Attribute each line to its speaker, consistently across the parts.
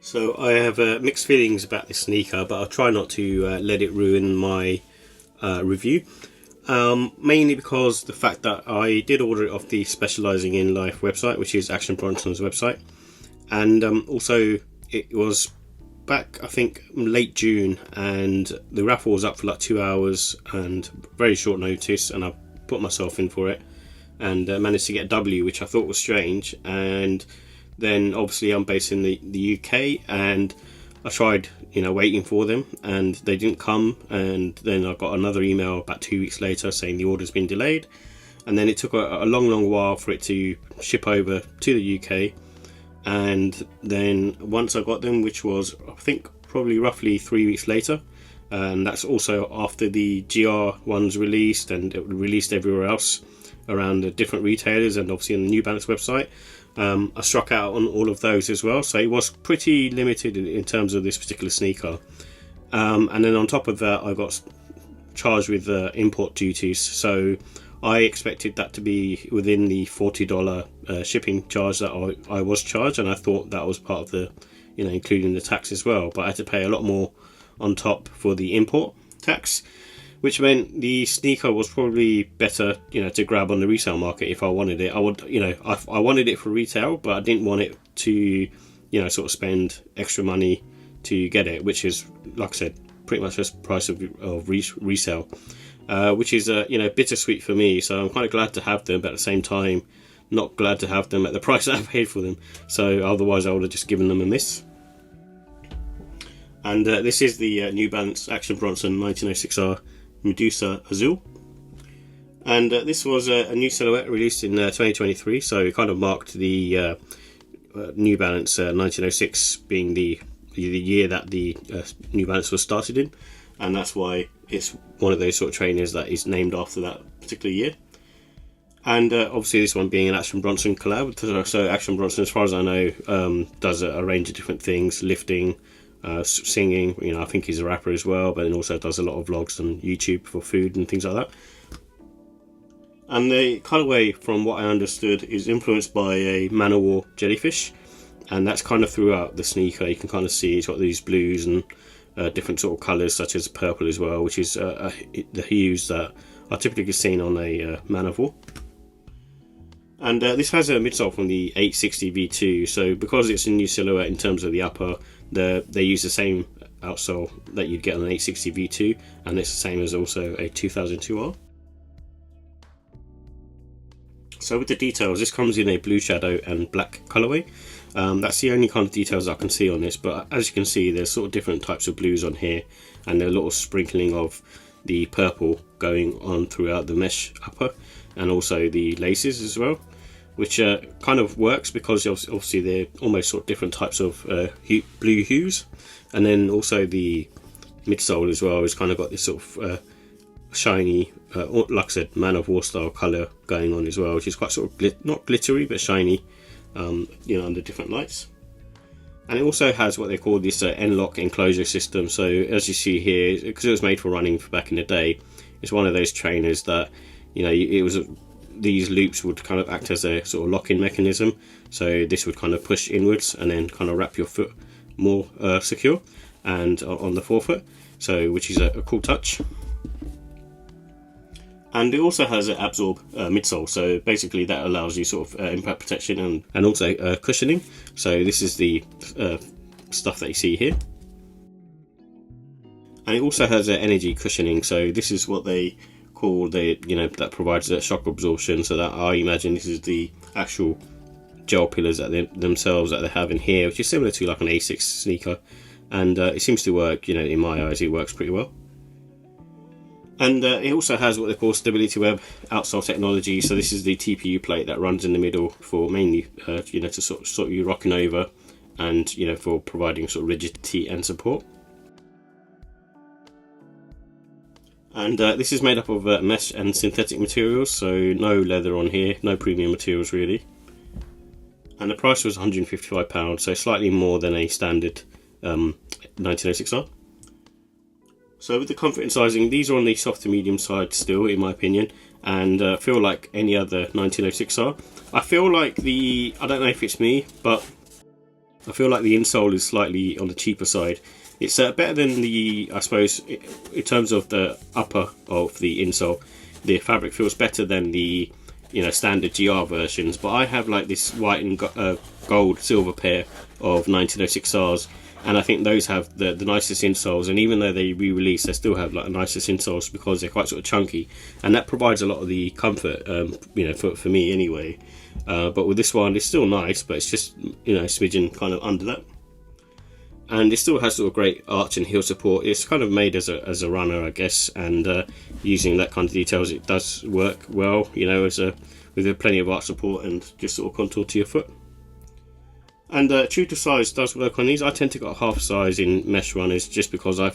Speaker 1: So I have mixed feelings about this sneaker, but I'll try not to let it ruin my review. Mainly because the fact that I did order it off the Specializing in Life website, which is Action Bronson's website, and also it was back, I think, late June, and the raffle was up for like 2 hours and very short notice, and I put myself in for it and managed to get a W, which I thought was strange. And then obviously I'm based in the UK, and I tried waiting for them, and they didn't come. And then I got another email about 2 weeks later saying the order's been delayed, and then it took a long while for it to ship over to the UK. And then once I got them, which was I think probably roughly 3 weeks later, and that's also after the GR ones released, and it released everywhere else around the different retailers and obviously on the New Balance website. I struck out on all of those as well, so it was pretty limited in terms of this particular sneaker. And then on top of that, I got charged with import duties, so I expected that to be within the $40 shipping charge that I was charged, and I thought that was part of the, including the tax as well. But I had to pay a lot more on top for the import tax, which meant the sneaker was probably better, to grab on the resale market if I wanted it. I would, I wanted it for retail, but I didn't want it to, sort of spend extra money to get it, which is, like I said, pretty much the price of resale, which is, bittersweet for me. So I'm quite glad to have them, but at the same time, not glad to have them at the price that I paid for them. So otherwise, I would have just given them a miss. And this is the New Balance Action Bronson 1906R Medusa Azul, and this was a new silhouette released in 2023, so it kind of marked the New Balance 1906 being the year that the New Balance was started in, and that's why it's one of those sort of trainers that is named after that particular year. And obviously this one being an Action Bronson collab, so Action Bronson, as far as I know, does a range of different things: lifting, singing, I think he's a rapper as well, but then also does a lot of vlogs on YouTube for food and things like that. And the colourway, from what I understood, is influenced by a Man O' War jellyfish, and that's kind of throughout the sneaker. You can kind of see it's got these blues and different sort of colours, such as purple as well, which is the hues that are typically seen on a Man O' War. And this has a midsole from the 860 V2, so because it's a new silhouette in terms of the upper, they use the same outsole that you'd get on an 860 V2, and it's the same as also a 2002R. So with the details, this comes in a blue shadow and black colourway. That's the only kind of details I can see on this, but as you can see, there's sort of different types of blues on here, and a little sprinkling of the purple going on throughout the mesh upper, and also the laces as well, which kind of works because obviously they're almost sort of different types of blue hues. And then also the midsole as well has kind of got this sort of shiny, like I said, Man O' War style colour going on as well, which is quite sort of not glittery but shiny, under different lights. And it also has what they call this N-lock enclosure system. So as you see here, because it was made for running back in the day, it's one of those trainers that, these loops would kind of act as a sort of lock-in mechanism. So this would kind of push inwards and then kind of wrap your foot more secure and on the forefoot, so which is a cool touch. And it also has an ABZORB midsole, so basically that allows you sort of impact protection and also cushioning. So this is the stuff that you see here. And it also has N-ergy cushioning, so this is what they call that provides that shock absorption. So that I imagine this is the actual gel pillars that themselves that they have in here, which is similar to like an A6 sneaker, and it seems to work. In my eyes, it works pretty well. And it also has what they call stability web outsole technology. So this is the TPU plate that runs in the middle for mainly to sort you rocking over, and for providing sort of rigidity and support. And this is made up of mesh and synthetic materials, so no leather on here, no premium materials really. And the price was £155, so slightly more than a standard 1906R. So with the comfort and sizing, these are on the soft to medium side still, in my opinion, and feel like any other 1906R. I feel like I don't know if it's me, but I feel like the insole is slightly on the cheaper side. It's better than the, I suppose, in terms of the upper of the insole, the fabric feels better than the, you know, standard GR versions. But I have like this white and gold silver pair of 1906Rs, and I think those have the nicest insoles. And even though they re-release, they still have like the nicest insoles because they're quite sort of chunky, and that provides a lot of the comfort, you know, for me anyway. But with this one, it's still nice, but it's just, you know, a smidgen kind of under that. And it still has sort of great arch and heel support. It's kind of made as a runner, I guess, and using that kind of details, it does work well, you know, with plenty of arch support and just sort of contour to your foot. And true to size does work on these. I tend to go half size in mesh runners just because I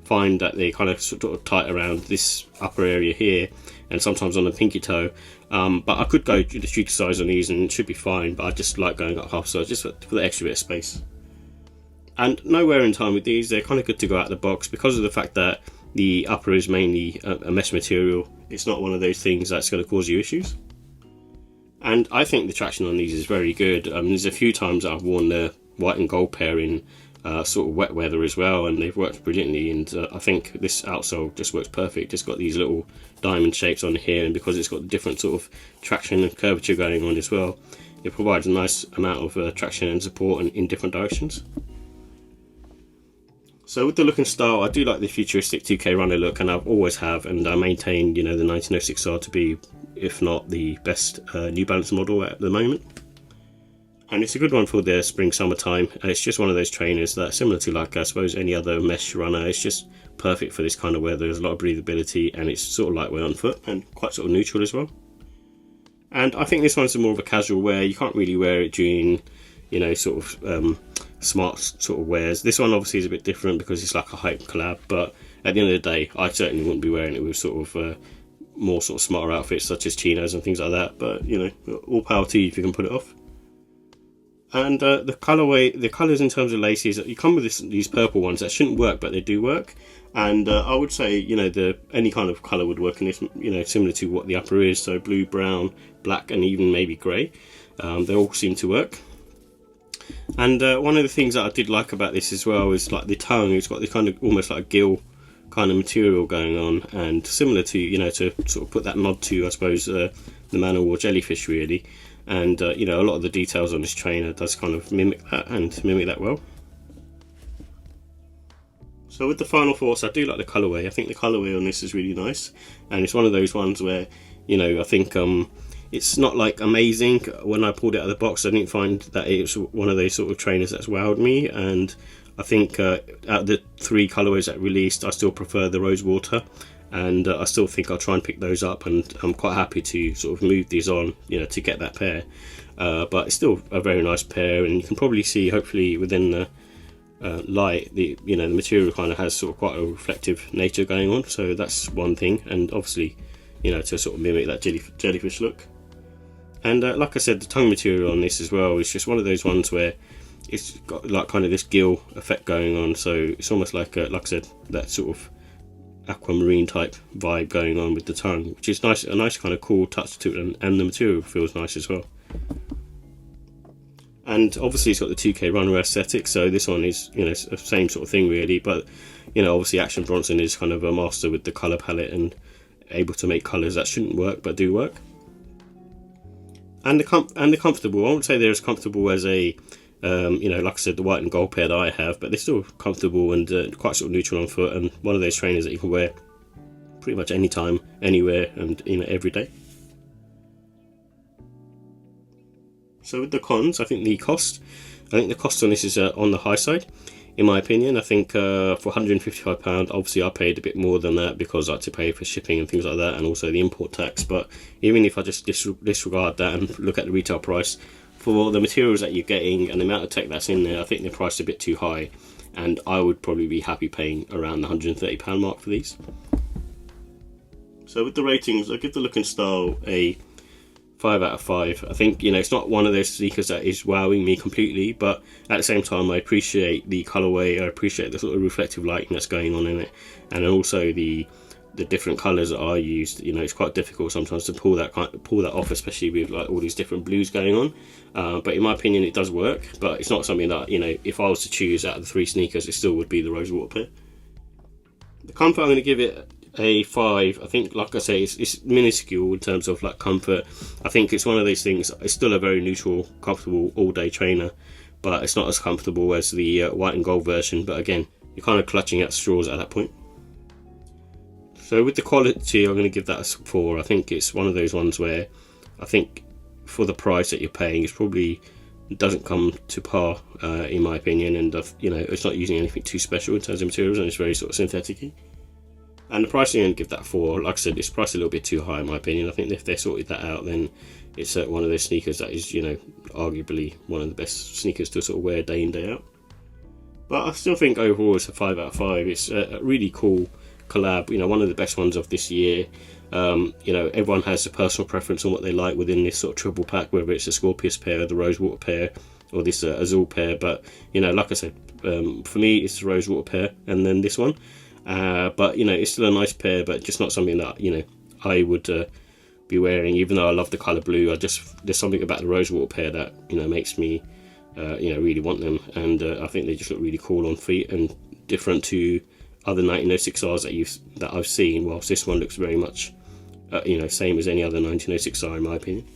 Speaker 1: find that they kind of sort of tight around this upper area here and sometimes on the pinky toe. But I could go true to size on these and it should be fine, but I just like going up half size just for the extra bit of space. And no wear in time with these. They're kind of good to go out of the box because of the fact that the upper is mainly a mesh material. It's not one of those things that's going to cause you issues. And I think the traction on these is very good. There's a few times I've worn the white and gold pair in sort of wet weather as well, and they've worked brilliantly. And I think this outsole just works perfect. It's got these little diamond shapes on here, and because it's got different sort of traction and curvature going on as well, it provides a nice amount of traction and support in different directions. So with the look and style, I do like the futuristic 2K runner look, and I've always have, and I maintain, you know, the 1906R to be, if not the best New Balance model at the moment. And it's a good one for the spring summertime. It's just one of those trainers that, similar to like I suppose any other mesh runner, it's just perfect for this kind of weather. There's a lot of breathability and it's sort of lightweight on foot and quite sort of neutral as well. And I think this one's more of a casual wear. You can't really wear it during, you know, sort of smart sort of wears. This one obviously is a bit different because it's like a hype collab, but at the end of the day, I certainly wouldn't be wearing it with sort of more sort of smarter outfits such as chinos and things like that. But you know, all power to you if you can put it off. And the colorway, the colors in terms of laces, you come with these purple ones that shouldn't work, but they do work. And I would say, you know, any kind of color would work in this, you know, similar to what the upper is. So blue, brown, black, and even maybe grey. They all seem to work. And one of the things that I did like about this as well is like the tongue. It's got this kind of almost like a gill kind of material going on, and similar to, you know, to sort of put that nod to, I suppose, the man o' war jellyfish really. And you know, a lot of the details on this trainer does kind of mimic that well. So with the Final Force, I do like the colourway. I think the colourway on this is really nice, and it's one of those ones where, you know, I think it's not like amazing. When I pulled it out of the box, I didn't find that it was one of those sort of trainers that's wowed me, and I think out of the 3 colourways that released, I still prefer the Rose Water, and I still think I'll try and pick those up, and I'm quite happy to sort of move these on, you know, to get that pair. But it's still a very nice pair, and you can probably see, hopefully within the light, the material kind of has sort of quite a reflective nature going on, so that's one thing. And obviously, you know, to sort of mimic that jellyfish look. And like I said, the tongue material on this as well is just one of those ones where it's got like kind of this gill effect going on, so it's almost like I said, that sort of aquamarine type vibe going on with the tongue, which is nice, a nice kind of cool touch to it, and the material feels nice as well. And obviously it's got the 2K runner aesthetic, so this one is, you know, the same sort of thing really, but you know, obviously Action Bronson is kind of a master with the colour palette and able to make colours that shouldn't work but do work. And the comfortable, I won't say they're as comfortable as a you know, like I said, the white and gold pair that I have, but they're still comfortable and quite sort of neutral on foot, and one of those trainers that you can wear pretty much anytime, anywhere, and, you know, every day. So with the cons, I think the cost on this is on the high side, in my opinion. I think for £155, obviously I paid a bit more than that because I had to pay for shipping and things like that, and also the import tax. But even if I just disregard that and look at the retail price, for the materials that you're getting and the amount of tech that's in there, I think the price is a bit too high, and I would probably be happy paying around the £130 mark for these. So with the ratings, I give the look and style a 5 out of 5. I think, you know, it's not one of those sneakers that is wowing me completely, but at the same time I appreciate the colourway, I appreciate the sort of reflective lighting that's going on in it, and also the the different colours that are used, you know, it's quite difficult sometimes to pull that off, especially with like all these different blues going on. But in my opinion, it does work. But it's not something that, you know, if I was to choose out of the 3 sneakers, it still would be the Rosewater pair. The comfort, I'm going to give it a 5. I think, like I say, it's minuscule in terms of like comfort. I think it's one of those things. It's still a very neutral, comfortable all-day trainer, but it's not as comfortable as the white and gold version. But again, you're kind of clutching at straws at that point. So with the quality, I'm going to give that a 4. I think it's one of those ones where I think for the price that you're paying, it's probably doesn't come to par in my opinion, and you know, it's not using anything too special in terms of materials, and it's very sort of synthetic-y. And the pricing, I'm going to give that 4. Like I said, it's priced a little bit too high in my opinion. I think if they sorted that out, then it's one of those sneakers that is, you know, arguably one of the best sneakers to sort of wear day in, day out. But I still think overall it's a 5 out of 5. It's a really cool collab, you know, one of the best ones of this year. You know, everyone has a personal preference on what they like within this sort of triple pack, whether it's the Scorpius pair, the Rosewater pair, or this Azul pair. But you know, like I said, for me it's the Rosewater pair and then this one. But you know, it's still a nice pair, but just not something that, you know, I would be wearing. Even though I love the colour blue, there's something about the Rosewater pair that, you know, makes me you know, really want them. And I think they just look really cool on feet and different to other 1906Rs that I've seen, whilst this one looks very much you know, same as any other 1906R in my opinion.